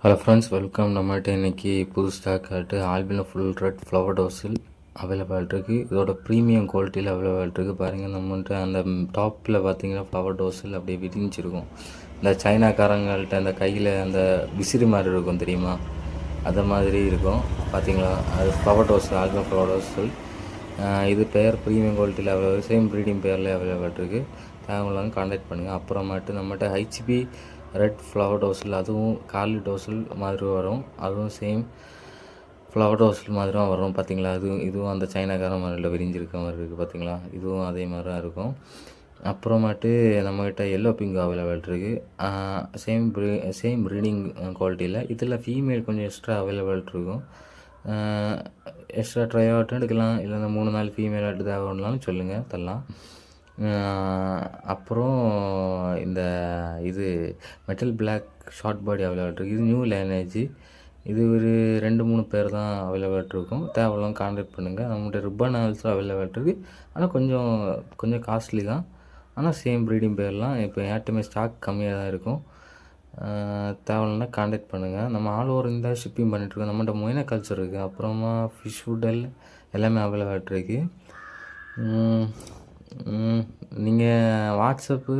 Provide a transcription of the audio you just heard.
Hello friends, welcome. நம்மகிட்ட இன்றைக்கி புது ஸ்டாக் ஆகிட்டு ஆல்பினோ ஃபுல் ரெட் ஃப்ளவர் டோஸில் அவைலபிள் இருக்குது. இதோட ப்ரீமியம் குவாலிட்டியில் அவைலபிள் இருக்குது. பாருங்கள், நம்மகிட்ட அந்த டாப்பில் பார்த்தீங்கன்னா ஃப்ளவர் டோஸில் அப்படியே விரிஞ்சிருக்கும். இந்த சைனாக்காரங்கள்ட்ட அந்த கையில் அந்த விசிறி மாதிரி இருக்கும் தெரியுமா, அது மாதிரி இருக்கும். பார்த்தீங்களா, அது ஃப்ளவர் டோஸ், ஆல்பினோ ஃப்ளவர் டோஸில். இது பேர் ப்ரீமியம் குவாலிட்டியில் அவைலபிள், சேம் ப்ரீடிங் பேரில் அவைலபிள் இருக்குது. தேவையில்லாமல் கான்டாக்ட் பண்ணுங்கள். அப்புறமேட்டு நம்மகிட்ட ஹெச்பி ரெட் ஃப்ளவர் டோஸில், அதுவும் காலி டோஸில் மாதிரி வரும். அதுவும் சேம் ஃப்ளவர் டோஸில் மாதிரி தான் வரும். பார்த்திங்களா, இதுவும் அந்த சைனாக்கார மாதிரியில் விரிஞ்சிருக்க மாதிரி இருக்குது. பார்த்திங்களா, இதுவும் அதே மாதிரி தான் இருக்கும். அப்புறமேட்டு நம்மக்கிட்ட எல்லோ பிங்க் அவைலபிள் இருக்குது. சேம் ப்ரீடிங் குவாலிட்டியில். இதில் ஃபீமேல் கொஞ்சம் எக்ஸ்ட்ரா அவைலபிள் இருக்கும். எக்ஸ்ட்ரா ட்ரை ஆகட்டும் எடுக்கலாம், இல்லைன்னா 3-4 ஃபீமேல் எடுத்து தேவைன்னாலும் சொல்லுங்கள், தரலாம். அப்புறம் இந்த இது metal black short body available இருக்குது. இது நியூ லைனேஜ். இது ஒரு 2-3 பேர் தான் அவைலபிள் இருக்கும். தேவையில்லாம் கான்டாக்ட் பண்ணுங்கள். நம்மகிட்ட ரிப்பன் ஆல்சோ அவைலபிள் இருக்குது. ஆனால் கொஞ்சம் காஸ்ட்லி தான். ஆனால் சேம் ப்ரீடிங் பேர்லாம் இப்போ ஏட்டுமே ஸ்டாக் கம்மியாக தான் இருக்கும். தேவையில்லைன்னா கான்டாக்ட் பண்ணுங்கள். நம்ம ஆல் ஓவர் இந்த ஷிப்பிங் பண்ணிகிட்ருக்கோம். நம்மகிட்ட மொயினா கல்ச்சர் இருக்குது. அப்புறமா ஃபிஷ் ஃபுட்டல் எல்லாமே அவைலபிள் இருக்குது. நீங்கள் வாட்ஸ்அப்பு